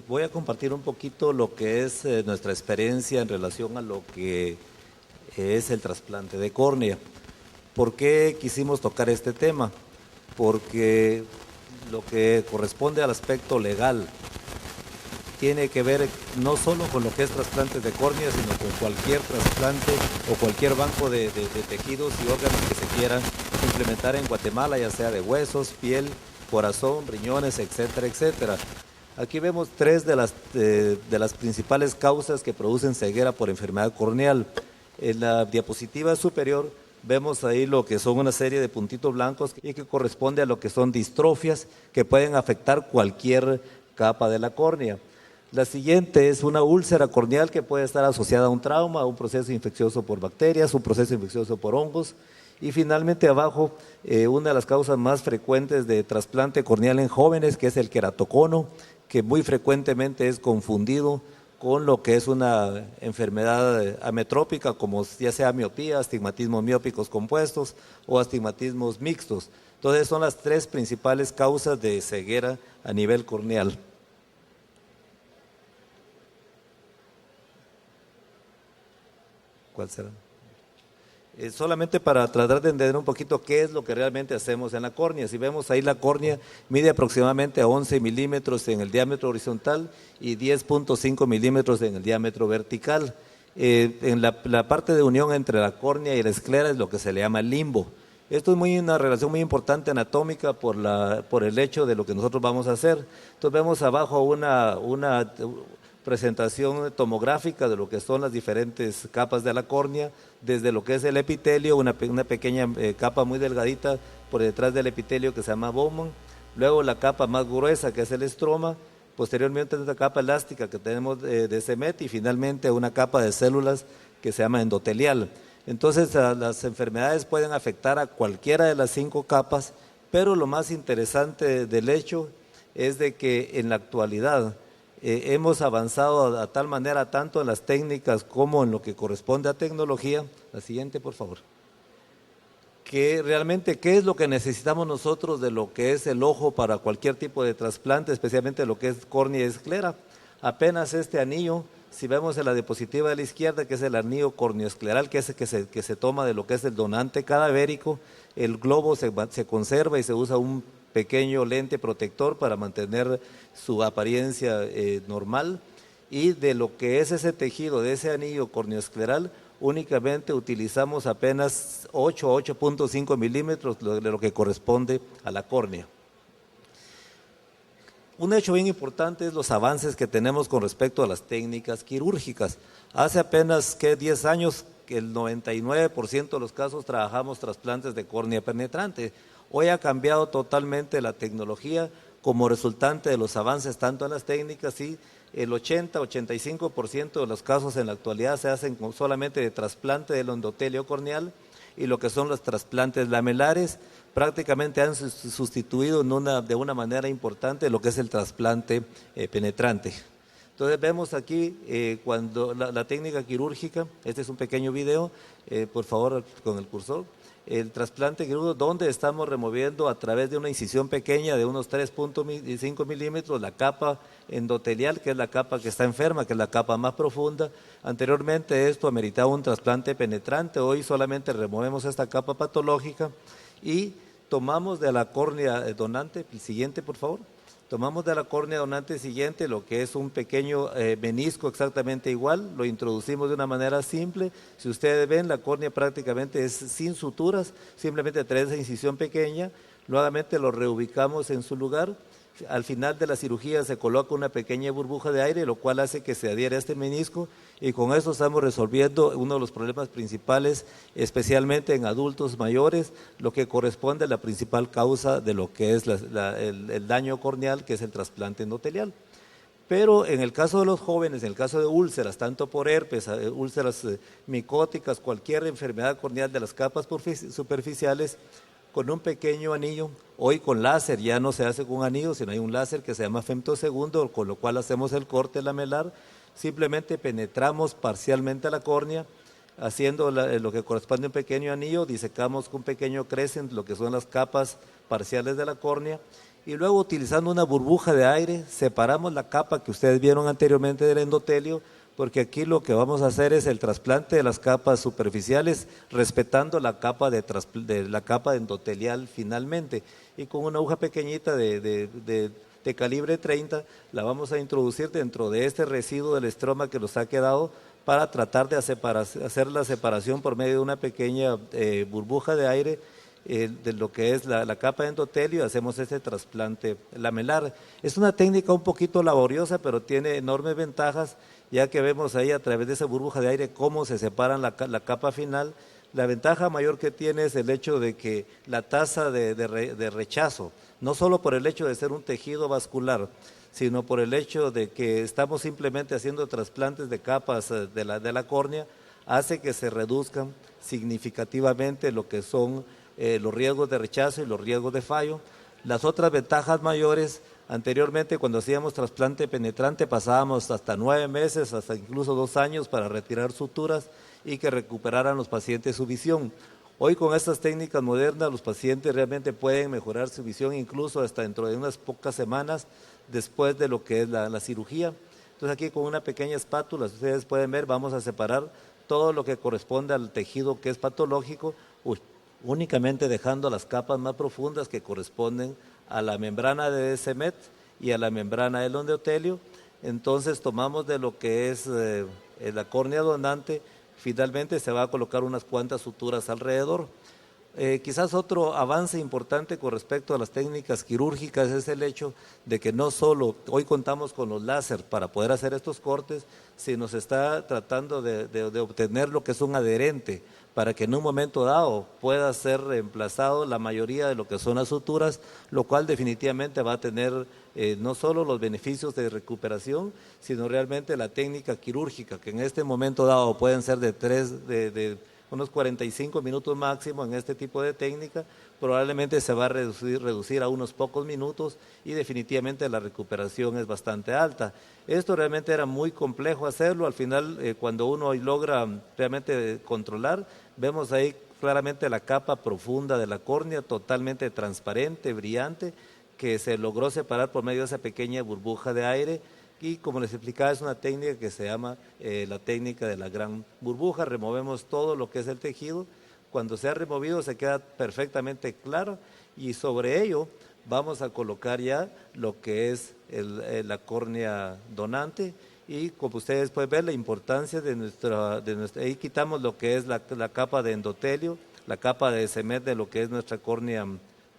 Voy a compartir un poquito lo que es nuestra experiencia en relación a lo que es el trasplante de córnea. ¿Por qué quisimos tocar este tema? Porque lo que corresponde al aspecto legal tiene que ver no solo con lo que es trasplante de córnea, sino con cualquier trasplante o cualquier banco de tejidos y órganos que se quieran implementar en Guatemala, ya sea de huesos, piel, corazón, riñones, etcétera, etcétera. Aquí vemos tres de las principales causas que producen ceguera por enfermedad corneal. En la diapositiva superior vemos ahí lo que son una serie de puntitos blancos y que corresponde a lo que son distrofias que pueden afectar cualquier capa de la córnea. La siguiente es una úlcera corneal que puede estar asociada a un trauma, a un proceso infeccioso por bacterias, un proceso infeccioso por hongos. Y finalmente abajo, una de las causas más frecuentes de trasplante corneal en jóvenes, que es el queratocono, que muy frecuentemente es confundido con lo que es una enfermedad ametrópica, como ya sea miopía, astigmatismos miópicos compuestos o astigmatismos mixtos. Entonces son las tres principales causas de ceguera a nivel corneal. ¿Cuál será? Solamente para tratar de entender un poquito qué es lo que realmente hacemos en la córnea. Si vemos ahí, la córnea mide aproximadamente a 11 milímetros en el diámetro horizontal y 10.5 milímetros en el diámetro vertical. En la parte de unión entre la córnea y la esclera es lo que se le llama limbo. Esto es una relación muy importante anatómica por el hecho de lo que nosotros vamos a hacer. Entonces vemos abajo una presentación tomográfica de lo que son las diferentes capas de la córnea, desde lo que es el epitelio, una pequeña capa muy delgadita por detrás del epitelio que se llama Bowman, luego la capa más gruesa que es el estroma, posteriormente esta capa elástica que tenemos de CEMET y finalmente una capa de células que se llama endotelial. Entonces las enfermedades pueden afectar a cualquiera de las 5 capas, pero lo más interesante del hecho es de que en la actualidad hemos avanzado a tal manera tanto en las técnicas como en lo que corresponde a tecnología. La siguiente, por favor. Que realmente, ¿qué es lo que necesitamos nosotros de lo que es el ojo para cualquier tipo de trasplante, especialmente lo que es córnea y esclera? Apenas este anillo, si vemos en la diapositiva de la izquierda, que es el anillo corneoescleral, que es el que se toma de lo que es el donante cadavérico, el globo se conserva y se usa un pequeño lente protector para mantener su apariencia normal, y de lo que es ese tejido, de ese anillo corneoescleral, únicamente utilizamos apenas 8 a 8.5 milímetros de lo que corresponde a la córnea. Un hecho bien importante es los avances que tenemos con respecto a las técnicas quirúrgicas. Hace apenas 10 años que el 99% de los casos trabajamos trasplantes de córnea penetrante. Hoy ha cambiado totalmente la tecnología como resultante de los avances tanto en las técnicas, y el 80-85% de los casos en la actualidad se hacen solamente de trasplante del endotelio corneal, y lo que son los trasplantes lamelares prácticamente han sustituido de una manera importante lo que es el trasplante penetrante. Entonces vemos aquí cuando la técnica quirúrgica, este es un pequeño video, por favor con el cursor. El trasplante quirúrgico, donde estamos removiendo a través de una incisión pequeña de unos 3.5 milímetros la capa endotelial, que es la capa que está enferma, que es la capa más profunda. Anteriormente esto ameritaba un trasplante penetrante, hoy solamente removemos esta capa patológica y tomamos de la córnea donante, el siguiente por favor. Tomamos de la córnea donante siguiente lo que es un pequeño menisco exactamente igual, lo introducimos de una manera simple. Si ustedes ven, la córnea prácticamente es sin suturas, simplemente trae esa incisión pequeña, nuevamente lo reubicamos en su lugar. Al final de la cirugía se coloca una pequeña burbuja de aire, lo cual hace que se adhiera a este menisco, y con eso estamos resolviendo uno de los problemas principales, especialmente en adultos mayores, lo que corresponde a la principal causa de lo que es el daño corneal, que es el trasplante endotelial. Pero en el caso de los jóvenes, en el caso de úlceras, tanto por herpes, úlceras micóticas, cualquier enfermedad corneal de las capas superficiales, con un pequeño anillo, hoy con láser, ya no se hace con anillo, sino hay un láser que se llama femtosegundo, con lo cual hacemos el corte lamelar, simplemente penetramos parcialmente a la córnea, haciendo lo que corresponde a un pequeño anillo, disecamos con un pequeño crescent lo que son las capas parciales de la córnea, y luego utilizando una burbuja de aire separamos la capa que ustedes vieron anteriormente del endotelio, porque aquí lo que vamos a hacer es el trasplante de las capas superficiales respetando la capa de la capa endotelial finalmente, y con una aguja pequeñita de calibre 30 la vamos a introducir dentro de este residuo del estroma que nos ha quedado para tratar de hacer la separación por medio de una pequeña burbuja de aire de lo que es la capa de endotelio. Hacemos este trasplante lamelar. Es una técnica un poquito laboriosa, pero tiene enormes ventajas, ya que vemos ahí a través de esa burbuja de aire cómo se separan la capa final. La ventaja mayor que tiene es el hecho de que la tasa de rechazo, no solo por el hecho de ser un tejido vascular, sino por el hecho de que estamos simplemente haciendo trasplantes de capas de la córnea, hace que se reduzcan significativamente lo que son los riesgos de rechazo y los riesgos de fallo. Las otras ventajas mayores, anteriormente cuando hacíamos trasplante penetrante pasábamos hasta 9 meses, hasta incluso 2 años para retirar suturas y que recuperaran los pacientes su visión. Hoy con estas técnicas modernas los pacientes realmente pueden mejorar su visión incluso hasta dentro de unas pocas semanas después de lo que es la cirugía. Entonces aquí con una pequeña espátula, ustedes pueden ver, vamos a separar todo lo que corresponde al tejido que es patológico, únicamente dejando las capas más profundas que corresponden a la membrana de DSMET y a la membrana del endotelio. Entonces tomamos de lo que es la córnea donante, finalmente se va a colocar unas cuantas suturas alrededor. Quizás otro avance importante con respecto a las técnicas quirúrgicas es el hecho de que no solo hoy contamos con los láser para poder hacer estos cortes, sino se está tratando de obtener lo que es un adherente para que en un momento dado pueda ser reemplazado la mayoría de lo que son las suturas, lo cual definitivamente va a tener no solo los beneficios de recuperación, sino realmente la técnica quirúrgica, que en este momento dado pueden ser de unos 45 minutos máximo en este tipo de técnica, probablemente se va a reducir a unos pocos minutos y definitivamente la recuperación es bastante alta. Esto realmente era muy complejo hacerlo, al final cuando uno logra realmente controlar, vemos ahí claramente la capa profunda de la córnea, totalmente transparente, brillante, que se logró separar por medio de esa pequeña burbuja de aire. Y como les explicaba, es una técnica que se llama la técnica de la gran burbuja. Removemos todo lo que es el tejido. Cuando se ha removido se queda perfectamente claro y sobre ello vamos a colocar ya lo que es la córnea donante. Y como ustedes pueden ver, la importancia de nuestra ahí quitamos lo que es la capa de endotelio, la capa de DSMET de lo que es nuestra córnea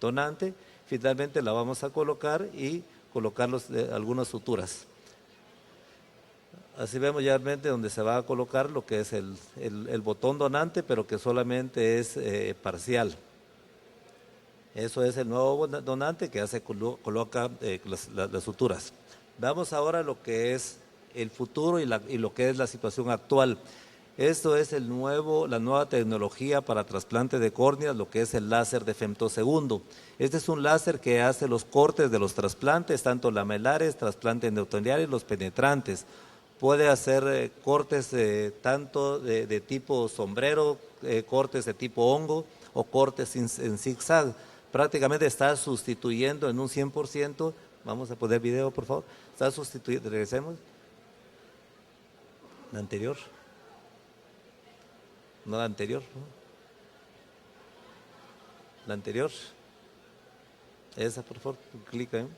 donante. Finalmente la vamos a colocar y colocar algunas suturas. Así vemos ya realmente donde se va a colocar lo que es el botón donante, pero que solamente es parcial. Eso es el nuevo donante que ya se coloca las suturas. Veamos ahora lo que es el futuro y lo que es la situación actual. Esto es la nueva tecnología para trasplante de córneas, lo que es el láser de femtosegundo. Este es un láser que hace los cortes de los trasplantes, tanto lamelares, trasplantes endoteliales, los penetrantes. Puede hacer cortes tanto de tipo sombrero, cortes de tipo hongo o cortes en zigzag. Prácticamente está sustituyendo en un 100%, vamos a poner video por favor, está sustituyendo, regresemos, la anterior, no la anterior, la anterior, esa por favor, clica ahí.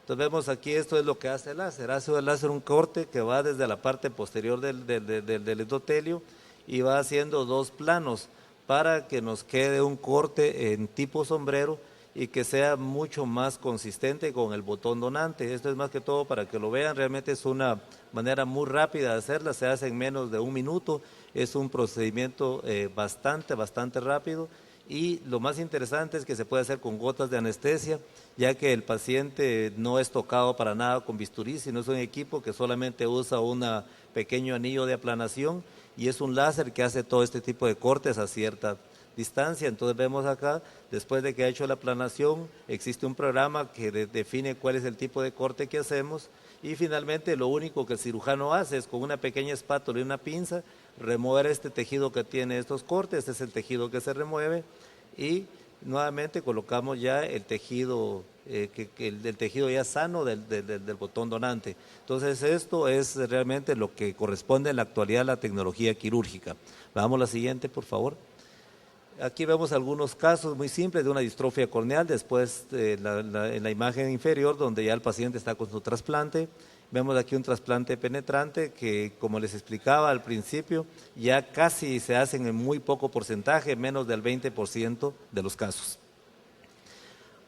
Entonces vemos aquí, esto es lo que hace el láser. Hace el láser un corte que va desde la parte posterior del endotelio y va haciendo 2 planos para que nos quede un corte en tipo sombrero y que sea mucho más consistente con el botón donante. Esto es más que todo para que lo vean, realmente es una manera muy rápida de hacerla, se hace en menos de 1 minuto, es un procedimiento bastante rápido. Y lo más interesante es que se puede hacer con gotas de anestesia, ya que el paciente no es tocado para nada con bisturí, sino es un equipo que solamente usa un pequeño anillo de aplanación y es un láser que hace todo este tipo de cortes a cierta distancia. Entonces vemos acá, después de que ha hecho la aplanación, existe un programa que define cuál es el tipo de corte que hacemos y finalmente lo único que el cirujano hace es con una pequeña espátula y una pinza remover este tejido que tiene estos cortes, este es el tejido que se remueve y nuevamente colocamos ya el tejido, el tejido ya sano del botón donante. Entonces esto es realmente lo que corresponde en la actualidad a la tecnología quirúrgica. Vamos a la siguiente, por favor. Aquí vemos algunos casos muy simples de una distrofia corneal, después en la imagen inferior donde ya el paciente está con su trasplante. Vemos aquí un trasplante penetrante que, como les explicaba al principio, ya casi se hacen en muy poco porcentaje, menos del 20% de los casos.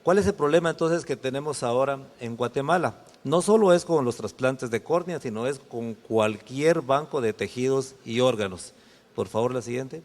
¿Cuál es el problema entonces que tenemos ahora en Guatemala? No solo es con los trasplantes de córnea, sino es con cualquier banco de tejidos y órganos. Por favor, la siguiente.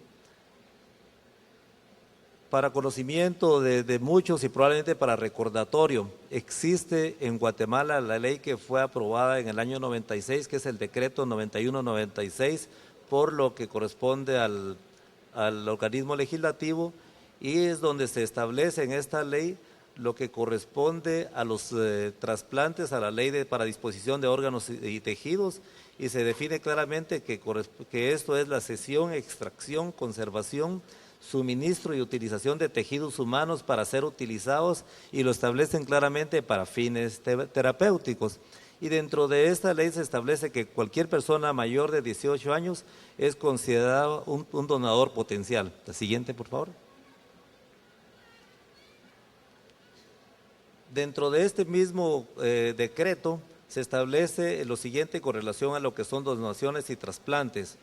Para conocimiento de muchos y probablemente para recordatorio, existe en Guatemala la ley que fue aprobada en el año 96, que es el decreto 9196, por lo que corresponde al organismo legislativo, y es donde se establece en esta ley lo que corresponde a los trasplantes, a la ley para disposición de órganos y tejidos, y se define claramente que esto es la cesión, extracción, conservación, suministro y utilización de tejidos humanos para ser utilizados, y lo establecen claramente para fines terapéuticos. Y dentro de esta ley se establece que cualquier persona mayor de 18 años es considerado un donador potencial. La siguiente, por favor. Dentro de este mismo decreto se establece lo siguiente con relación a lo que son donaciones y trasplantes,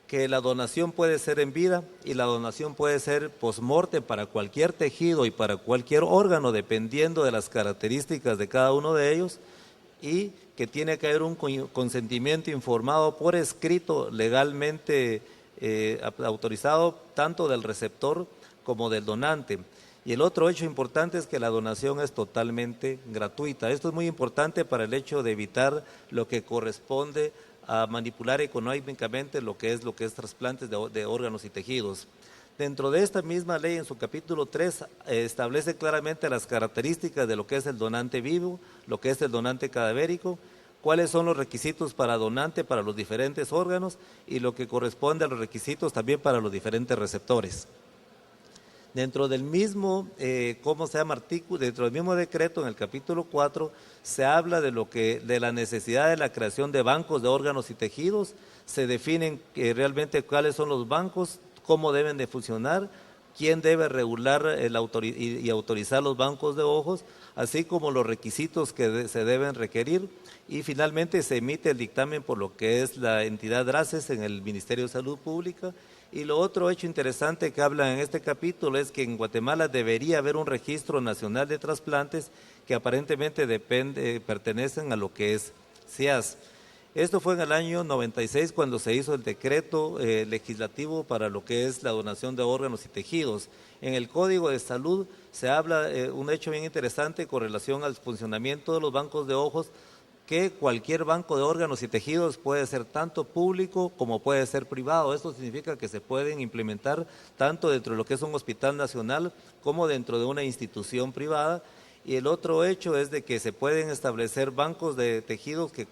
que la donación puede ser en vida y la donación puede ser post-mortem para cualquier tejido y para cualquier órgano, dependiendo de las características de cada uno de ellos, y que tiene que haber un consentimiento informado por escrito, legalmente autorizado, tanto del receptor como del donante. Y el otro hecho importante es que la donación es totalmente gratuita. Esto es muy importante para el hecho de evitar lo que corresponde a manipular económicamente lo que es trasplantes de órganos y tejidos. Dentro de esta misma ley, en su capítulo 3, establece claramente las características de lo que es el donante vivo, lo que es el donante cadavérico, cuáles son los requisitos para donante para los diferentes órganos y lo que corresponde a los requisitos también para los diferentes receptores. Dentro del mismo, dentro del mismo decreto, en el capítulo 4, se habla de la necesidad de la creación de bancos de órganos y tejidos, se definen realmente cuáles son los bancos, cómo deben de funcionar, quién debe regular y autorizar los bancos de ojos, así como los requisitos que se deben requerir, y finalmente se emite el dictamen por lo que es la entidad DRACES en el Ministerio de Salud Pública. Y lo otro hecho interesante que habla en este capítulo es que en Guatemala debería haber un registro nacional de trasplantes que aparentemente pertenecen a lo que es CIAS. Esto fue en el año 96 cuando se hizo el decreto legislativo para lo que es la donación de órganos y tejidos. En el Código de Salud se habla un hecho bien interesante con relación al funcionamiento de los bancos de ojos, que cualquier banco de órganos y tejidos puede ser tanto público como puede ser privado. Esto significa que se pueden implementar tanto dentro de lo que es un hospital nacional como dentro de una institución privada. Y el otro hecho es de que se pueden establecer bancos de tejidos que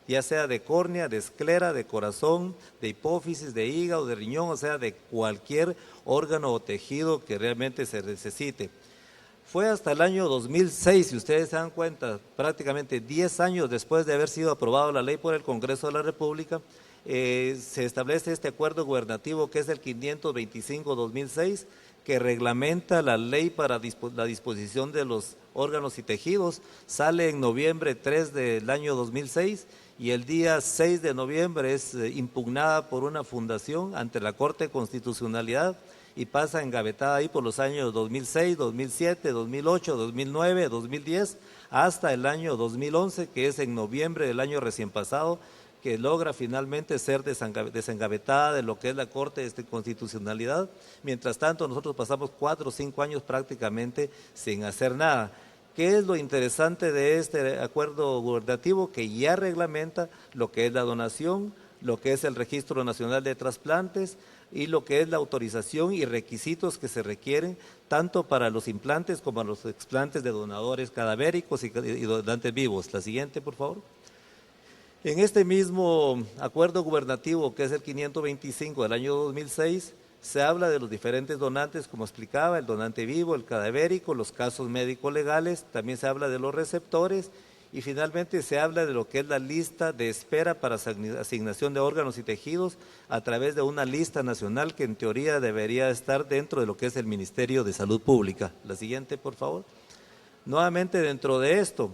ya sea de córnea, de esclera, de corazón, de hipófisis, de hígado, de riñón, o sea, de cualquier órgano o tejido que realmente se necesite. Fue hasta el año 2006, si ustedes se dan cuenta, prácticamente 10 años después de haber sido aprobada la ley por el Congreso de la República, se establece este acuerdo gubernativo que es el 525-2006, que reglamenta la ley para la disposición de los órganos y tejidos. Sale en noviembre 3 del año 2006 y el día 6 de noviembre es impugnada por una fundación ante la Corte de Constitucionalidad y pasa engavetada ahí por los años 2006, 2007, 2008, 2009, 2010, hasta el año 2011, que es en noviembre del año recién pasado, que logra finalmente ser desengavetada de lo que es la Corte de Constitucionalidad. Mientras tanto, nosotros pasamos 4 o 5 años prácticamente sin hacer nada. ¿Qué es lo interesante de este acuerdo gubernativo? Que ya reglamenta lo que es la donación, lo que es el Registro Nacional de Trasplantes y lo que es la autorización y requisitos que se requieren tanto para los implantes como para los explantes de donadores cadavéricos y donantes vivos. La siguiente, por favor. En este mismo acuerdo gubernativo, que es el 525 del año 2006, Se habla de los diferentes donantes, como explicaba, el donante vivo, el cadavérico, los casos médico-legales, también se habla de los receptores y finalmente se habla de lo que es la lista de espera para asignación de órganos y tejidos a través de una lista nacional que en teoría debería estar dentro de lo que es el Ministerio de Salud Pública. La siguiente, por favor. Nuevamente dentro de esto,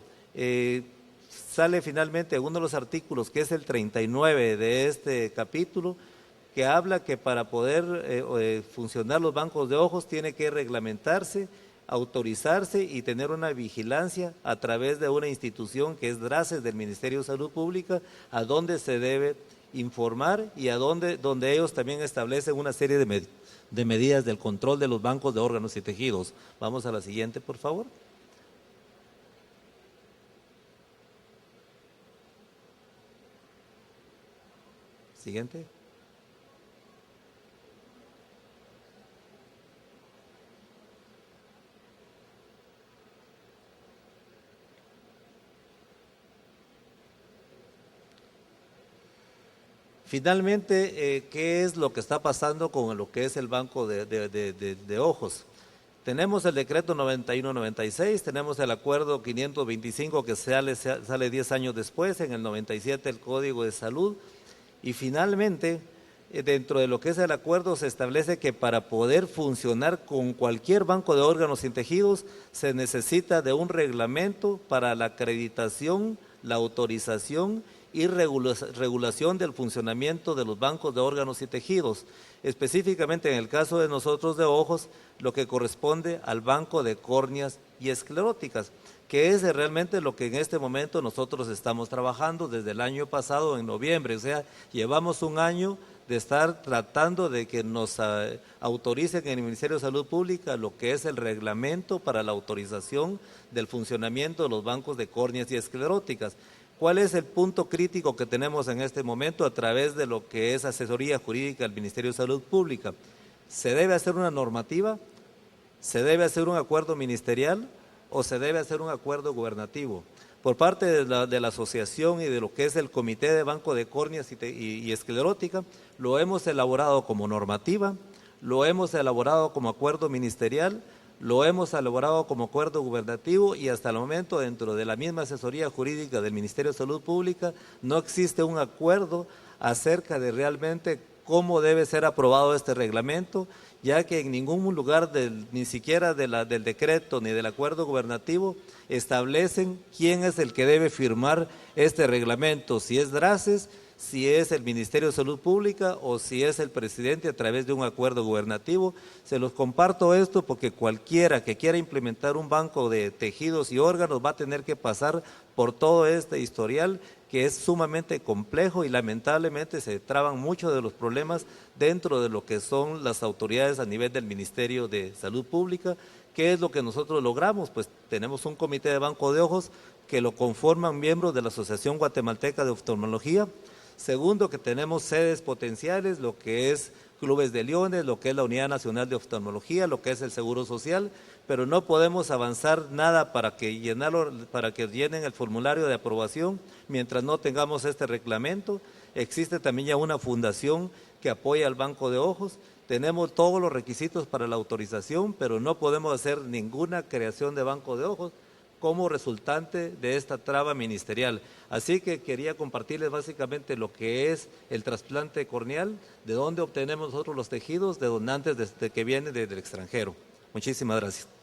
sale finalmente uno de los artículos, que es el 39 de este capítulo, que habla que para poder funcionar los bancos de ojos tiene que reglamentarse, autorizarse y tener una vigilancia a través de una institución que es DRACES del Ministerio de Salud Pública, a donde se debe informar y a donde ellos también establecen una serie de medidas del control de los bancos de órganos y tejidos. Vamos a la siguiente, por favor. Siguiente. Finalmente, ¿qué es lo que está pasando con lo que es el banco de ojos? Tenemos el decreto 91-96, tenemos el acuerdo 525 que sale 10 años después, en el 97 el Código de Salud, y finalmente, dentro de lo que es el acuerdo se establece que para poder funcionar con cualquier banco de órganos y tejidos se necesita de un reglamento para la acreditación, la autorización y regulación del funcionamiento de los bancos de órganos y tejidos. Específicamente en el caso de nosotros de ojos, lo que corresponde al banco de córneas y escleróticas, que es realmente lo que en este momento nosotros estamos trabajando desde el año pasado en noviembre, o sea, llevamos un año de estar tratando de que nos autoricen en el Ministerio de Salud Pública lo que es el reglamento para la autorización del funcionamiento de los bancos de córneas y escleróticas. ¿Cuál es el punto crítico que tenemos en este momento a través de lo que es asesoría jurídica del Ministerio de Salud Pública? ¿Se debe hacer una normativa? ¿Se debe hacer un acuerdo ministerial? ¿O se debe hacer un acuerdo gubernativo? Por parte de la asociación y de lo que es el Comité de Banco de Córneas y Esclerótica, lo hemos elaborado como normativa, lo hemos elaborado como acuerdo ministerial, lo hemos elaborado como acuerdo gubernativo y hasta el momento dentro de la misma asesoría jurídica del Ministerio de Salud Pública no existe un acuerdo acerca de realmente cómo debe ser aprobado este reglamento, ya que en ningún lugar, ni siquiera del decreto ni del acuerdo gubernativo, establecen quién es el que debe firmar este reglamento, si es DRACES, si es el Ministerio de Salud Pública o si es el presidente a través de un acuerdo gubernativo. Se los comparto esto porque cualquiera que quiera implementar un banco de tejidos y órganos va a tener que pasar por todo este historial que es sumamente complejo y lamentablemente se traban muchos de los problemas dentro de lo que son las autoridades a nivel del Ministerio de Salud Pública. ¿Qué es lo que nosotros logramos? Pues tenemos un comité de banco de ojos que lo conforman miembros de la Asociación Guatemalteca de Oftalmología. Segundo, que tenemos sedes potenciales, lo que es Clubes de Leones, lo que es la Unidad Nacional de Oftalmología, lo que es el Seguro Social, pero no podemos avanzar nada para que llenen el formulario de aprobación mientras no tengamos este reglamento. Existe también ya una fundación que apoya al Banco de Ojos. Tenemos todos los requisitos para la autorización, pero no podemos hacer ninguna creación de banco de ojos como resultante de esta traba ministerial. Así que quería compartirles básicamente lo que es el trasplante corneal, de dónde obtenemos nosotros los tejidos, de donantes que vienen del extranjero. Muchísimas gracias.